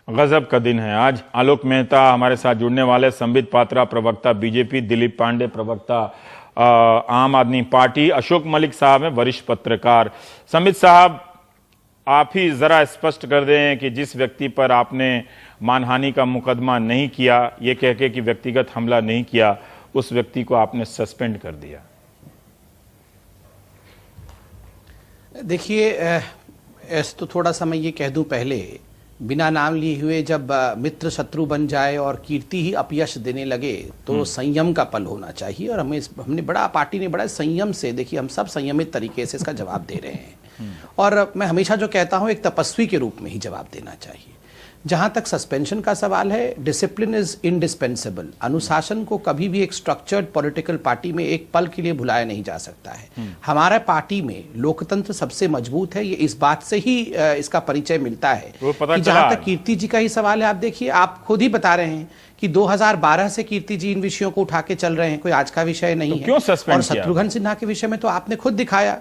गजब का दिन है आज। आलोक मेहता हमारे साथ जुड़ने वाले, संबित पात्रा प्रवक्ता बीजेपी, दिलीप पांडे प्रवक्ता आम आदमी पार्टी, अशोक मलिक साहब हैं वरिष्ठ पत्रकार। संबित साहब, आप ही जरा स्पष्ट कर दें कि जिस व्यक्ति पर आपने मानहानि का मुकदमा नहीं किया, ये कह के कि व्यक्तिगत हमला नहीं किया, उस व्यक्ति को आपने सस्पेंड कर दिया। देखिए, ऐसे तो थोड़ा सा मैं ये कह दूं पहले, बिना नाम लिए हुए जब मित्र शत्रु बन जाए और कीर्ति ही अपयश देने लगे तो संयम का पल होना चाहिए। और हमने पार्टी ने बड़ा संयम से, देखिए हम सब संयमित तरीके से इसका जवाब दे रहे हैं। और मैं हमेशा जो कहता हूं, एक तपस्वी के रूप में ही जवाब देना चाहिए। जहां तक सस्पेंशन का सवाल है, डिसिप्लिन इज इंडिस्पेंसेबल। अनुशासन को कभी भी एक स्ट्रक्चर्ड पॉलिटिकल पार्टी में एक पल के लिए भुलाया नहीं जा सकता है। हमारा पार्टी में लोकतंत्र सबसे मजबूत है, ये इस बात से ही इसका परिचय मिलता है कि जहां तक कीर्ति जी का ही सवाल है, आप देखिए, आप खुद ही बता रहे हैं कि 2012 से कीर्ति जी इन विषयों को उठा के चल रहे हैं, कोई आज का विषय नहीं है। और शत्रुघ्न सिन्हा के विषय में तो आपने खुद दिखाया।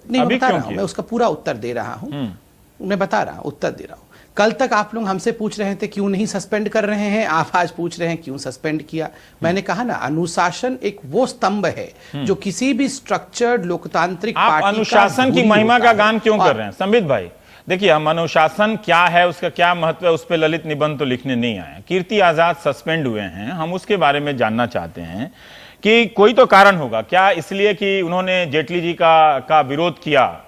नहीं, मैं बता रहा हूं, मैं उसका पूरा उत्तर दे रहा हूं, मैं बता रहा हूं, उत्तर दे रहा हूं। कल तक आप लोग हमसे पूछ रहे थे क्यों नहीं सस्पेंड कर रहे हैं, आप आज पूछ रहे हैं क्यों सस्पेंड किया। मैंने कहा ना, अनुशासन एक वो स्तंभ है जो किसी भी स्ट्रक्चर्ड लोकतांत्रिक पार्टी का अनुशासन की महिमा का गान क्यों कर रहे हैं संबित भाई? देखिए, हम अनुशासन क्या है, उसका क्या महत्व है, उस पर ललित निबंध तो लिखने नहीं आए। कीर्ति आजाद सस्पेंड हुए हैं, हम उसके बारे में जानना चाहते हैं कि कोई तो कारण होगा क्या, इसलिए कि उन्होंने जेटली जी का विरोध किया।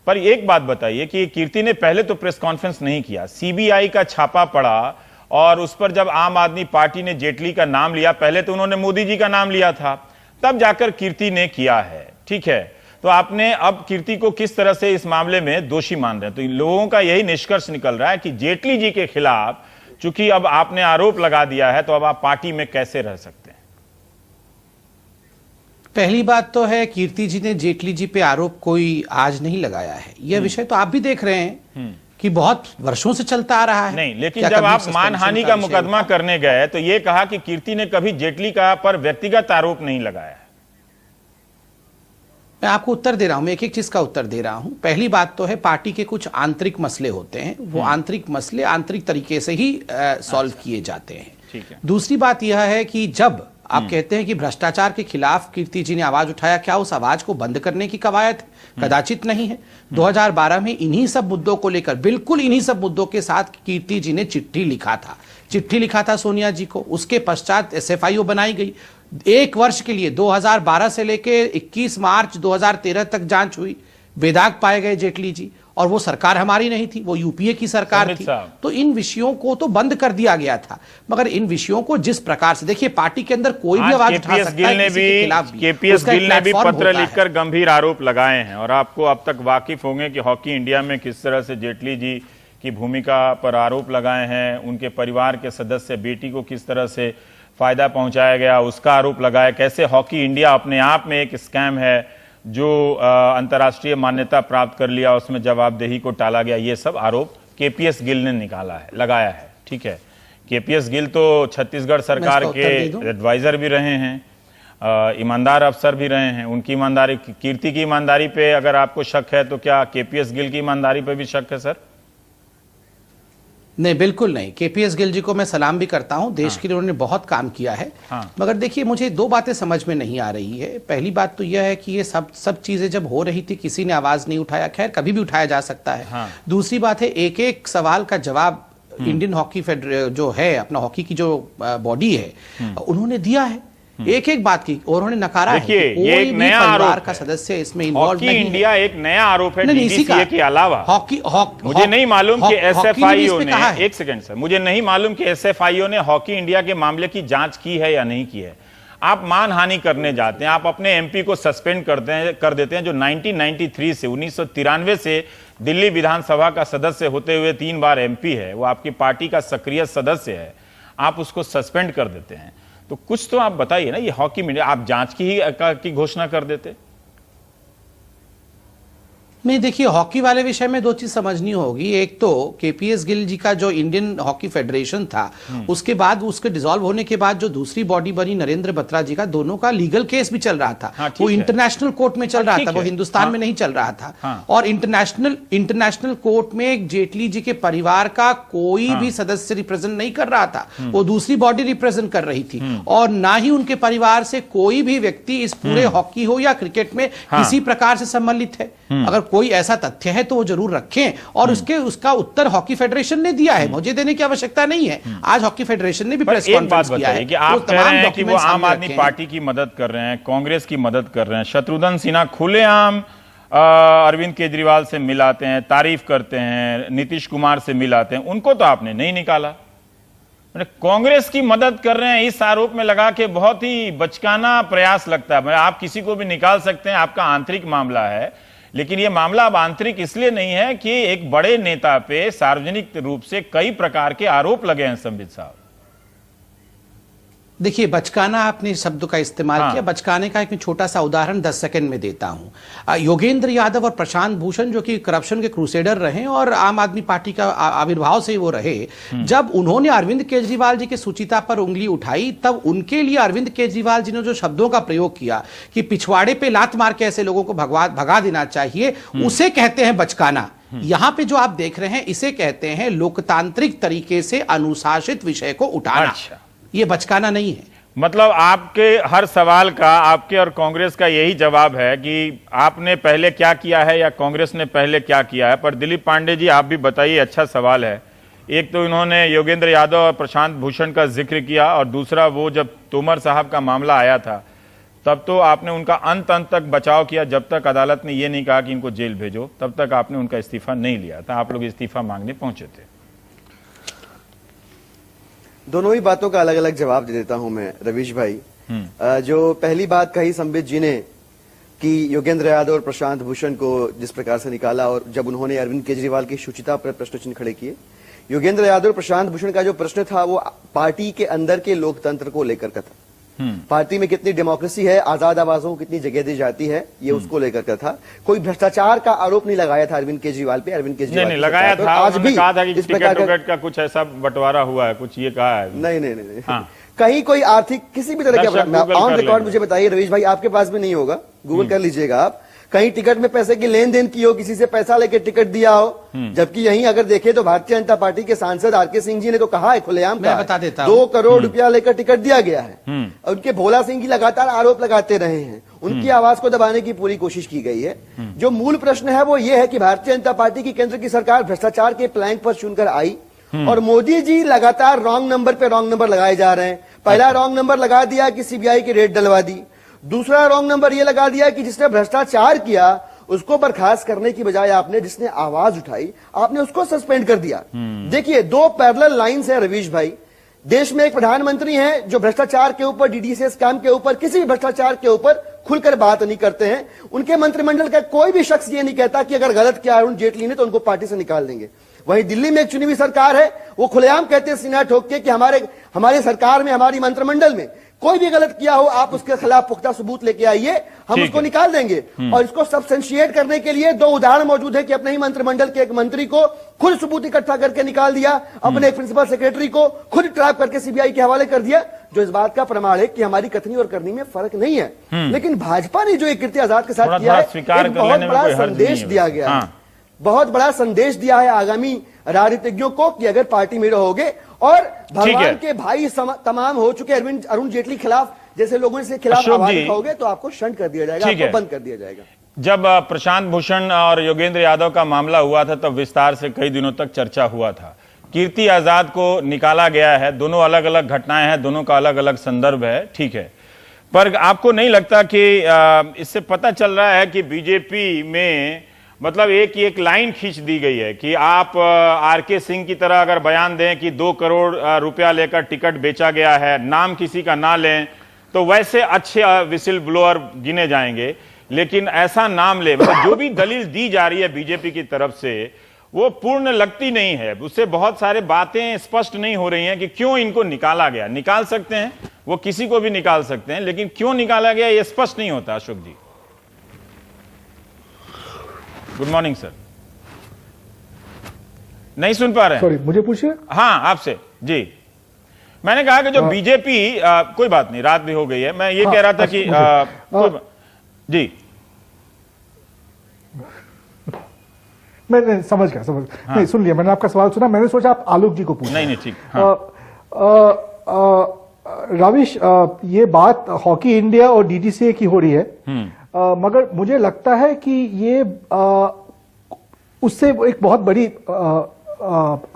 पर एक बात बताइए कि कीर्ति ने पहले तो प्रेस कॉन्फ्रेंस नहीं किया, सीबीआई का छापा पड़ा और उस पर जब आम आदमी पार्टी ने जेटली का नाम लिया, पहले तो उन्होंने मोदी जी का नाम लिया था, तब जाकर कीर्ति ने किया है। ठीक है, तो आपने अब कीर्ति को किस तरह से इस मामले में दोषी मान रहे हैं? तो इन लोगों का यही निष्कर्ष निकल रहा है कि जेटली जी के खिलाफ चूंकि अब आपने आरोप लगा दिया है, तो अब आप पार्टी में कैसे रह सकते हैं? पहली बात तो है, कीर्ति जी ने जेटली जी पे आरोप कोई आज नहीं लगाया है। यह विषय तो आप भी देख रहे हैं कि बहुत वर्षों से चलता आ रहा है। नहीं, लेकिन जब आप मानहानि का मुकदमा करने गए तो यह कहा कि कीर्ति ने कभी जेटली का पर व्यक्तिगत आरोप नहीं लगाया है। मैं आपको उत्तर दे रहा हूं, मैं एक एक चीज का उत्तर दे रहा हूं। पहली बात तो है, पार्टी के कुछ आंतरिक मसले होते हैं, वो आंतरिक मसले आंतरिक तरीके से ही सॉल्व किए जाते हैं। ठीक है। दूसरी बात यह है कि जब आप कहते हैं कि भ्रष्टाचार के खिलाफ कीर्ति जी ने आवाज उठाया, क्या उस आवाज को बंद करने की कवायद कदाचित नहीं है। 2012 में इन्हीं सब मुद्दों को लेकर, बिल्कुल इन्हीं सब मुद्दों के साथ कीर्ति जी ने चिट्ठी लिखा था सोनिया जी को। उसके पश्चात एसएफआईओ बनाई गई। 1 वर्ष के लिए 2012 से लेकर 21 मार्च 2013 तक जांच हुई, बेदाग पाए गए जेटली जी, और वो सरकार हमारी नहीं थी, वो यूपीए की सरकार थी। तो इन विषयों को तो बंद कर दिया गया था, मगर इन विषयों को जिस प्रकार से, देखिए, पार्टी के अंदर कोई भी आवाज उठा सकता है, किसी के खिलाफ भी। केपीएस गिल ने भी पत्र लिखकर गंभीर आरोप लगाए हैं, और आपको अब तक वाकिफ होंगे कि हॉकी इंडिया में किस तरह से जेटली जी की भूमिका पर आरोप लगाए हैं, उनके परिवार के सदस्य बेटी को किस तरह से फायदा पहुंचाया गया उसका आरोप लगाया, कैसे हॉकी इंडिया अपने आप में एक स्कैम है जो अंतर्राष्ट्रीय मान्यता प्राप्त कर लिया, उसमें जवाबदेही को टाला गया। ये सब आरोप केपीएस गिल ने लगाया है। ठीक है, केपीएस गिल तो छत्तीसगढ़ सरकार के एडवाइजर भी रहे हैं, ईमानदार अफसर भी रहे हैं। उनकी ईमानदारी, कीर्ति की ईमानदारी पे अगर आपको शक है तो क्या केपीएस गिल की ईमानदारी पे भी शक है सर? नहीं, बिल्कुल नहीं। केपीएस गिल जी को मैं सलाम भी करता हूं, देश के लिए उन्होंने बहुत काम किया है। मगर देखिए, मुझे 2 बातें समझ में नहीं आ रही है। पहली बात तो यह है कि ये सब चीजें जब हो रही थी, किसी ने आवाज नहीं उठाया, खैर कभी भी उठाया जा सकता है। दूसरी बात है, एक एक सवाल का जवाब इंडियन हॉकी फेडरेशन जो है, अपना हॉकी की जो बॉडी है, उन्होंने दिया है एक एक बात की, और उन्होंने नकारा है। देखिए, ये एक नया आरोप का सदस्य इसमें इन्वॉल्व नहीं है। हॉकी इंडिया एक नया आरोप है डीडीसीए के अलावा। मुझे नहीं मालूम कि एसएफआईओ ने, एक सेकंड सर, मुझे नहीं मालूम कि एसएफआईओ ने हॉकी इंडिया के मामले की जांच की है या नहीं की है। आप मानहानि करने जाते हैं, आप अपने एमपी को सस्पेंड कर देते हैं, जो 1993 से 1993 से दिल्ली विधानसभा का सदस्य होते हुए 3 बार एमपी है, वो आपकी पार्टी का सक्रिय सदस्य है, आप उसको सस्पेंड कर देते हैं। तो कुछ तो आप बताइए ना, ये हॉकी मीडिया, आप जांच की घोषणा कर देते। नहीं, देखिए, हॉकी वाले विषय में दो चीज समझनी होगी। एक तो केपीएस गिल जी का जो इंडियन हॉकी फेडरेशन था, उसके बाद उसके डिसॉल्व होने के बाद जो दूसरी बॉडी बनी नरेंद्र बत्रा जी का, दोनों का लीगल केस भी चल रहा था। हाँ, वो इंटरनेशनल कोर्ट में चल रहा था, वो हिंदुस्तान में नहीं चल रहा था। और इंटरनेशनल कोर्ट में जेटली जी के परिवार का कोई भी सदस्य रिप्रेजेंट नहीं कर रहा था, वो दूसरी बॉडी रिप्रेजेंट कर रही थी। और ना ही उनके परिवार से कोई भी व्यक्ति इस पूरे हॉकी हो या क्रिकेट में किसी प्रकार से सम्मिलित है। अगर कोई ऐसा तथ्य है तो वो जरूर रखें, और उसका उत्तर हॉकी फेडरेशन ने दिया है, मुझे देने की आवश्यकता नहीं है। आज हॉकी फेडरेशन ने भी प्रेस कॉन्फ्रेंस किया है कि आप कह रहे हैं कि वो आम आदमी पार्टी की मदद कर रहे हैं, कांग्रेस की मदद कर रहे हैं। शत्रुघ्न सिन्हा खुलेआम अरविंद केजरीवाल से मिलाते हैं, तारीफ करते हैं, नीतीश कुमार से मिलाते हैं, उनको तो आपने नहीं निकाला। कांग्रेस की मदद कर रहे हैं, इस आरोप में लगा के बहुत ही बचकाना प्रयास लगता है। आप किसी को भी निकाल सकते हैं, आपका आंतरिक मामला है, लेकिन यह मामला अब आंतरिक इसलिए नहीं है कि एक बड़े नेता पे सार्वजनिक रूप से कई प्रकार के आरोप लगे हैं। संबित साहब, देखिए, बचकाना, आपने शब्द का इस्तेमाल किया। बचकाने का एक छोटा सा उदाहरण 10 सेकंड में देता हूं। योगेंद्र यादव और प्रशांत भूषण, जो कि करप्शन के क्रूसेडर रहे और आम आदमी पार्टी का आविर्भाव से वो रहे, जब उन्होंने अरविंद केजरीवाल जी के सुचिता पर उंगली उठाई, तब उनके लिए अरविंद केजरीवाल जी ने जो शब्दों का प्रयोग किया कि पिछवाड़े पे लात मार के ऐसे लोगों को भगा देना चाहिए, उसे कहते हैं बचकाना। यहां पे जो आप देख रहे हैं, इसे कहते हैं लोकतांत्रिक तरीके से अनुशासित विषय को उठाना। अच्छा। ये बचकाना नहीं है। मतलब आपके हर सवाल का आपके और कांग्रेस का यही जवाब है कि आपने पहले क्या किया है या कांग्रेस ने पहले क्या किया है। पर दिलीप पांडे जी, आप भी बताइए, अच्छा सवाल है। एक तो इन्होंने योगेंद्र यादव और प्रशांत भूषण का जिक्र किया, और दूसरा वो जब तोमर साहब का मामला आया था तब तो आपने उनका अंत तक बचाव किया। जब तक अदालत ने ये नहीं कहा कि इनको जेल भेजो, तब तक आपने उनका इस्तीफा नहीं लिया था। आप लोग इस्तीफा मांगने पहुंचे थे। दोनों ही बातों का अलग अलग जवाब दे देता हूं मैं, रवीश भाई। जो पहली बात कही संबित जी ने कि योगेंद्र यादव और प्रशांत भूषण को जिस प्रकार से निकाला, और जब उन्होंने अरविंद केजरीवाल की शुचिता पर प्रश्न चिन्ह खड़े किए, योगेंद्र यादव और प्रशांत भूषण का जो प्रश्न था वो पार्टी के अंदर के लोकतंत्र को लेकर का था। पार्टी में कितनी डेमोक्रेसी है, आजाद आवाजों को कितनी जगह दी जाती है, ये उसको लेकर का था। कोई भ्रष्टाचार का आरोप नहीं लगाया था अरविंद केजरीवाल पे। अरविंद केजरीवाल नहीं लगाया था, आज भी कहा था कि टिकट का कुछ ऐसा बंटवारा हुआ है, कुछ ये कहा है। नहीं। हाँ। कहीं कोई आर्थिक किसी भी तरह का ऑन रिकॉर्ड मुझे बताइए रवीश भाई, आपके पास भी नहीं होगा, गूगल कर लीजिएगा आप, कहीं टिकट में पैसे की लेन देन की हो, किसी से पैसा लेके टिकट दिया हो। जबकि यहीं अगर देखें तो भारतीय जनता पार्टी के सांसद आरके सिंह जी ने तो कहा है खुलेआम, मैं बता देता हूं, 2 करोड़ रुपया लेकर टिकट दिया गया है। उनके भोला सिंह जी लगातार आरोप लगाते रहे हैं, उनकी आवाज को दबाने की पूरी कोशिश की गई है। जो मूल प्रश्न है वो ये है कि भारतीय जनता पार्टी की केंद्र की सरकार भ्रष्टाचार के प्लैंक पर चुनकर आई, और मोदी जी लगातार रॉन्ग नंबर पे रॉन्ग नंबर लगाए जा रहे हैं। पहला रॉन्ग नंबर लगा दिया कि सीबीआई की रेड डलवा दी, दूसरा रॉन्ग नंबर ये लगा दिया कि जिसने भ्रष्टाचार किया उसको बर्खास्त करने की बजाय आपने, जिसने आवाज उठाई, आपने उसको सस्पेंड कर दिया। देखिए, 2 पैरेलल लाइंस है रवीश भाई। देश में एक प्रधानमंत्री हैं जो भ्रष्टाचार के ऊपर, डीडीसी स्कैम के ऊपर, किसी भी भ्रष्टाचार के ऊपर खुलकर बात नहीं करते हैं। उनके मंत्रिमंडल का कोई भी शख्स ये नहीं कहता कि अगर गलत किया अरुण जेटली ने तो उनको पार्टी से निकाल देंगे। वहीं दिल्ली में एक चुनी हुई सरकार है, वो खुलेआम कहते हैं सीना ठोक के कि हमारे सरकार में, हमारी मंत्रिमंडल में कोई भी गलत किया हो, आप उसके खिलाफ पुख्ता सबूत लेके आइए, हम उसको निकाल देंगे। और इसको सब्सटेंशिएट करने के लिए 2 उदाहरण मौजूद है कि अपने ही मंत्रिमंडल के एक मंत्री को खुद सबूत इकट्ठा करके निकाल दिया, अपने एक प्रिंसिपल सेक्रेटरी को खुद ट्रैप करके सीबीआई के हवाले कर दिया, जो इस बात का प्रमाण है कि हमारी कथनी और करनी में फर्क नहीं है। लेकिन भाजपा ने जो एक कीर्ति आजाद के साथ किया है, एक बहुत बड़ा संदेश दिया गया है, बहुत बड़ा संदेश दिया है आगामी राजनीतिज्ञों को कि अगर पार्टी में रहोगे और भगवान के भाई तमाम हो चुके अरुण जेटली खिलाफ जैसे लोगों से खिलाफ आवाज उठाओगे तो आपको शंट कर दिया जाएगा, आपको बंद कर दिया जाएगा। जब प्रशांत भूषण और योगेंद्र यादव का मामला हुआ था तब विस्तार से कई दिनों तक चर्चा हुआ था। कीर्ति आजाद को निकाला गया है, दोनों अलग अलग घटनाएं हैं, दोनों का अलग अलग संदर्भ है, ठीक है। पर आपको नहीं लगता कि इससे पता चल रहा है कि बीजेपी में मतलब एक लाइन खींच दी गई है कि आप आरके सिंह की तरह अगर बयान दें कि 2 करोड़ रुपया लेकर टिकट बेचा गया है, नाम किसी का ना लें, तो वैसे अच्छे विसिल ब्लोअर गिने जाएंगे। लेकिन ऐसा नाम ले, मतलब जो भी दलील दी जा रही है बीजेपी की तरफ से वो पूर्ण लगती नहीं है, उससे बहुत सारे बातें स्पष्ट नहीं हो रही हैं कि क्यों इनको निकाला गया। निकाल सकते हैं, वो किसी को भी निकाल सकते हैं, लेकिन क्यों निकाला गया ये स्पष्ट नहीं होता। अशोक जी, गुड मॉर्निंग सर। नहीं सुन पा रहे हैं? सॉरी, मुझे पूछिए। हाँ, आपसे जी। मैंने कहा कि जो बीजेपी, कोई बात नहीं, रात भी हो गई है, मैं ये कह रहा था कि जी मैं समझ गया। हाँ। नहीं, सुन लिया मैंने आपका सवाल सुना, मैंने सोचा आप आलोक जी को पूछें। नहीं ठीक। हाँ। राविश, ये बात हॉकी इंडिया और डीडीसीए की हो रही है, मगर मुझे लगता है कि ये उससे एक बहुत बड़ी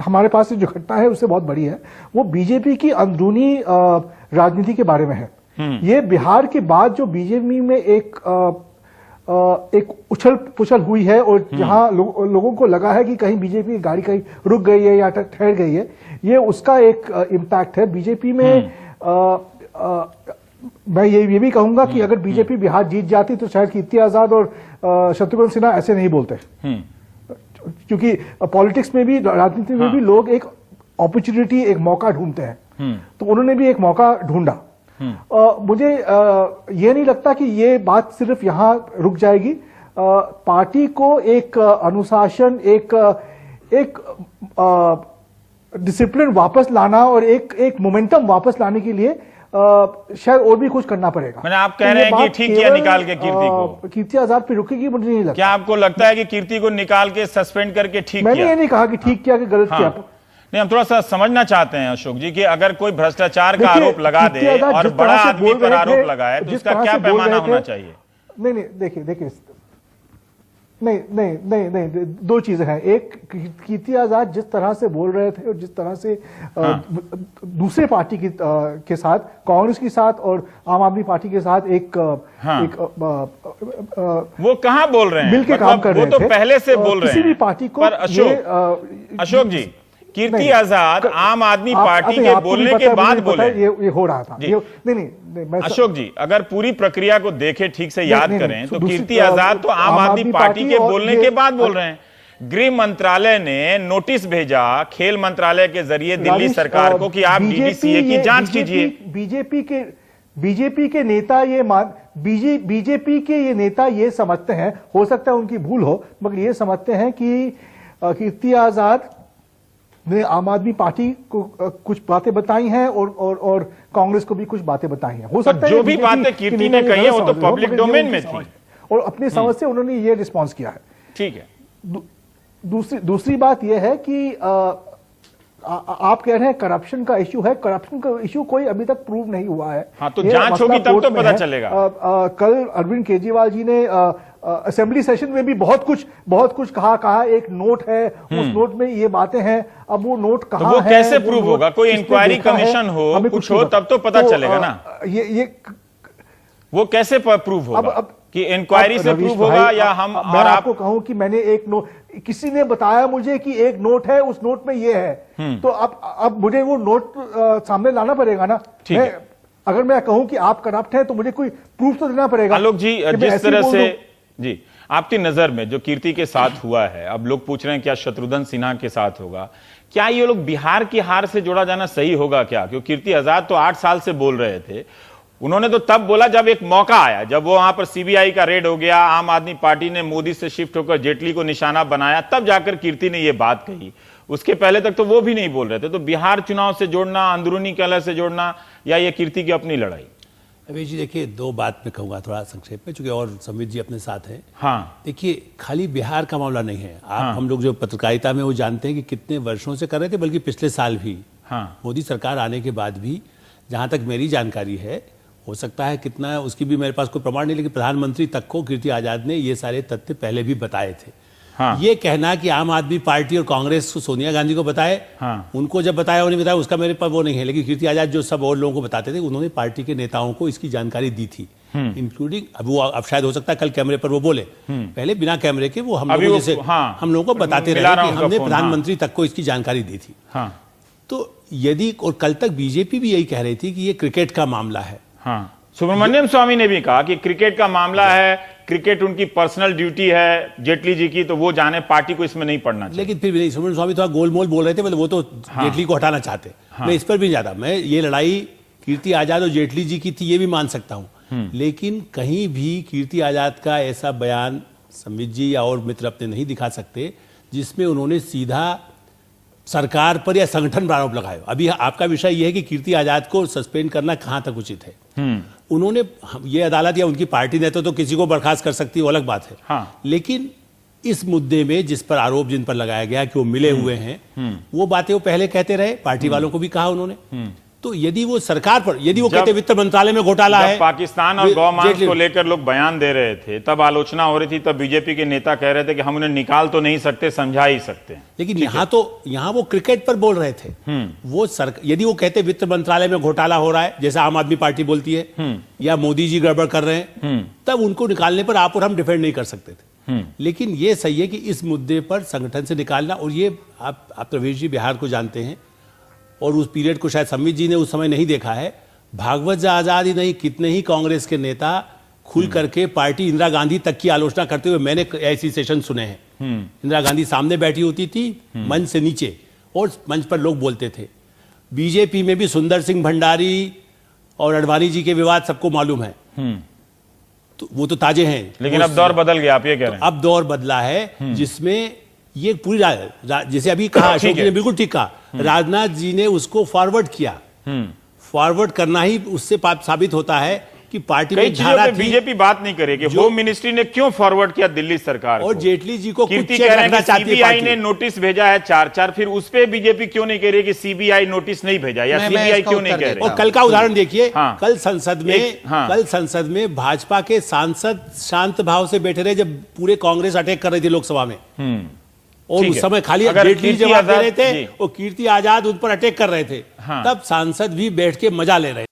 हमारे पास जो घटना है उससे बहुत बड़ी है। वो बीजेपी की अंदरूनी राजनीति के बारे में है। ये बिहार के बाद जो बीजेपी में एक उछल पुछल हुई है और जहां लोगों को लगा है कि कहीं बीजेपी की गाड़ी कहीं रुक गई है या ठहर गई है, ये उसका एक इम्पैक्ट है बीजेपी में। मैं ये भी कहूंगा कि अगर बीजेपी बिहार जीत जाती तो शायद कीर्ति आजाद और शत्रुघ्न सिन्हा ऐसे नहीं बोलते, क्योंकि पॉलिटिक्स में भी, राजनीति में भी लोग एक अपॉर्चुनिटी, एक मौका ढूंढते हैं, तो उन्होंने भी एक मौका ढूंढा। मुझे ये नहीं लगता कि ये बात सिर्फ यहां रुक जाएगी। पार्टी को एक अनुशासन, एक डिसिप्लिन वापस लाना और एक मोमेंटम वापस लाने के लिए शायद और भी कुछ करना पड़ेगा। मैंने आप कह रहे हैं कि ठीक किया निकाल के कीर्ति को, कीर्ति आजाद पे रुकेगी, मुझे नहीं लगता। क्या आपको लगता है कि कीर्ति को निकाल के सस्पेंड करके ठीक मैंने किया? ये नहीं कहा कि ठीक किया कि गलत किया। नहीं, हम थोड़ा सा समझना चाहते हैं अशोक जी कि अगर कोई भ्रष्टाचार का आरोप लगा दे और बड़ा आदमी पर आरोप लगाए तो उसका क्या पैमाना होना चाहिए? नहीं, देखिए, नहीं, दो चीजें हैं। एक, कीर्ति आजाद जिस तरह से बोल रहे थे और जिस तरह से दूसरे पार्टी के साथ, कांग्रेस के साथ और आम आदमी पार्टी के साथ वो कहां बोल रहे हैं? मिलकर काम कर रहे थे। वो तो पहले से बोल रहे हैं किसी भी पार्टी को। पर अशोक जी, कीर्ति आजाद आम आदमी पार्टी के बोलने के बाद बोले, ये हो रहा था। नहीं, अशोक जी, अगर पूरी प्रक्रिया को देखे, ठीक से याद करें तो कीर्ति आजाद तो आम आदमी पार्टी के बोलने के बाद बोल रहे हैं। गृह मंत्रालय ने नोटिस भेजा खेल मंत्रालय के जरिए दिल्ली सरकार को कि आप डीडीसीए की जांच कीजिए। बीजेपी के नेता बीजेपी के ये नेता ये समझते हैं, हो सकता है उनकी भूल हो, मगर ये समझते हैं कि कीर्ति आजाद ने आम आदमी पार्टी को कुछ बातें बताई हैं और कांग्रेस को भी कुछ बातें बताई हैं। हो सकता है जो भी बातें कीर्ति ने कही है वो तो पब्लिक डोमेन में थी और अपनी समझ से उन्होंने ये रिस्पॉन्स किया है। ठीक है। दूसरी बात यह है कि आप कह रहे हैं करप्शन का इश्यू है। करप्शन का इश्यू कोई अभी तक प्रूव नहीं हुआ है। हाँ, तो जांच होगी तब तो पता चलेगा। कल अरविंद केजरीवाल जी ने असेंबली सेशन में भी बहुत कुछ कहा। एक नोट है, उस नोट में ये बातें हैं। अब वो नोट कहाँ है, वो कैसे प्रूव होगा? कोई इंक्वायरी कमीशन हो, कुछ हो, तब तो पता चलेगा ना। वो कैसे प्रूव होगा कि इंक्वायरी से प्रूव होगा या हम? मैं आपको कहूं कि मैंने एक नोट, किसी ने बताया मुझे कि एक नोट है, उस नोट में ये है, तो अब मुझे वो नोट सामने लाना पड़ेगा ना। अगर मैं कहूं कि आप करप्ट हैं तो मुझे कोई प्रूफ तो देना पड़ेगा। आलोक जी, जिस तरह से जी आपकी नजर में जो कीर्ति के साथ हुआ है, अब लोग पूछ रहे हैं क्या शत्रुघ्न सिन्हा के साथ होगा? क्या ये लोग बिहार की हार से जोड़ा जाना सही होगा क्या? क्योंकि कीर्ति आजाद तो 8 साल से बोल रहे थे। उन्होंने तो तब बोला जब एक मौका आया, जब वो वहां पर सीबीआई का रेड हो गया, आम आदमी पार्टी ने मोदी से शिफ्ट होकर जेटली को निशाना बनाया, तब जाकर कीर्ति ने ये बात कही। उसके पहले तक तो वो भी नहीं बोल रहे थे। तो बिहार चुनाव से जोड़ना, अंदरूनी कलह से जोड़ना, या ये कीर्ति की अपनी लड़ाई? अभी जी देखिए, दो बात मैं कहूँगा थोड़ा संक्षेप में, चूंकि और संबित जी अपने साथ हैं। हाँ, देखिए, खाली बिहार का मामला नहीं है। हम लोग जो पत्रकारिता में वो जानते हैं कि कितने वर्षों से कर रहे थे, बल्कि पिछले साल भी मोदी सरकार आने के बाद भी, जहाँ तक मेरी जानकारी है, हो सकता है कितना, उसकी भी मेरे पास कोई प्रमाण नहीं, लेकिन प्रधानमंत्री तक को कीर्ति आजाद ने ये सारे तथ्य पहले भी बताए थे। ये कहना कि आम आदमी पार्टी और कांग्रेस को सोनिया गांधी को बताए, उनको जब बताया और नहीं बताया, उसका मेरे पास वो नहीं है। लेकिन कीर्ति आजाद जो सब और लोगों को बताते थे, उन्होंने पार्टी के नेताओं को इसकी जानकारी दी थी, इंक्लूडिंग अब शायद हो सकता है कल कैमरे पर वो बोले, पहले बिना कैमरे के वो हम लोगों जैसे हम लोगों को बताते रहे कि हमने प्रधानमंत्री तक को इसकी जानकारी दी थी। तो यदि, और कल तक बीजेपी भी यही कह रही थी कि ये क्रिकेट का मामला है। सुब्रमण्यम स्वामी ने भी कहा कि क्रिकेट का मामला है, क्रिकेट उनकी पर्सनल ड्यूटी है जेटली जी की, तो वो जाने, पार्टी को इसमें नहीं पड़ना चाहिए। लेकिन फिर भी नहीं, सुब्रमण्यम स्वामी थोड़ा गोलमोल बोल रहे थे, मतलब वो तो जेटली को हटाना चाहते। मैं इस पर भी ज्यादा, मैं ये लड़ाई कीर्ति आजाद और जेटली जी की थी, ये भी मान सकता हूं, लेकिन कहीं भी कीर्ति आजाद का ऐसा बयान संबित जी या और मित्र अपने नहीं दिखा सकते जिसमें उन्होंने सीधा सरकार पर या संगठन पर आरोप लगाए। अभी आपका विषय यह है कि कीर्ति आजाद को सस्पेंड करना कहां तक उचित है। उन्होंने ये अदालत या उनकी पार्टी नेता तो किसी को बर्खास्त कर सकती है, वो अलग बात है। हाँ। लेकिन इस मुद्दे में जिस पर आरोप जिन पर लगाया गया कि वो मिले हुए हैं, वो बातें वो पहले कहते रहे, पार्टी वालों को भी कहा उन्होंने। तो यदि वो सरकार पर, यदि वो कहते वित्त मंत्रालय में घोटाला है, पाकिस्तान और गौमांस को लेकर लोग बयान दे रहे थे, तब आलोचना हो रही थी, तब बीजेपी के नेता कह रहे थे कि हम उन्हें निकाल तो नहीं सकते, समझा ही सकते हैं। लेकिन यहाँ वो क्रिकेट पर बोल रहे थे। वो यदि वो कहते वित्त मंत्रालय में घोटाला हो रहा है, जैसा आम आदमी पार्टी बोलती है, या मोदी जी गड़बड़ कर रहे हैं, तब उनको निकालने पर आप और हम डिफेंड नहीं कर सकते थे। लेकिन ये सही है कि इस मुद्दे पर संगठन से निकालना, और ये आप प्रवेश जी बिहार को जानते हैं, और उस पीरियड को शायद संबित जी ने उस समय नहीं देखा है। भागवत आजाद ही नहीं, कितने ही कांग्रेस के नेता खुल करके पार्टी इंदिरा गांधी तक की आलोचना करते हुए मैंने ऐसी सेशन सुने हैं। इंदिरा गांधी सामने बैठी होती थी मंच से नीचे, और मंच पर लोग बोलते थे। बीजेपी में भी सुंदर सिंह भंडारी और अडवाणी जी के विवाद सबको मालूम है, तो वो तो ताजे हैं। लेकिन अब दौर बदल गया, आप ये कह रहे हैं। अब दौर बदला है जिसमें ये पूरी जैसे अभी कहा अशोक जी ने, बिल्कुल ठीक कहा, राजनाथ जी ने उसको फॉरवर्ड किया। फॉरवर्ड करना ही उससे साबित होता है कि पार्टी में धारा थी। बीजेपी बात नहीं करेगी। होम मिनिस्ट्री ने क्यों फॉरवर्ड किया दिल्ली सरकार और जेटली जी को कीर्ति कह रहे हैं कि सीबीआई ने नोटिस भेजा है 4-4, फिर उस पे बीजेपी क्यों नहीं कह रही कि सीबीआई नोटिस नहीं भेजा, या सीबीआई क्यों नहीं कह रही? और कल का उदाहरण देखिए, हाँ। कल संसद में भाजपा के सांसद शांत भाव से बैठे रहे जब पूरे कांग्रेस अटैक कर रही थी लोकसभा में, और उस समय खाली जेटली जवाब दे रहे थे और कीर्ति आजाद उन पर अटैक कर रहे थे, तब सांसद भी बैठ के मजा ले रहे थे।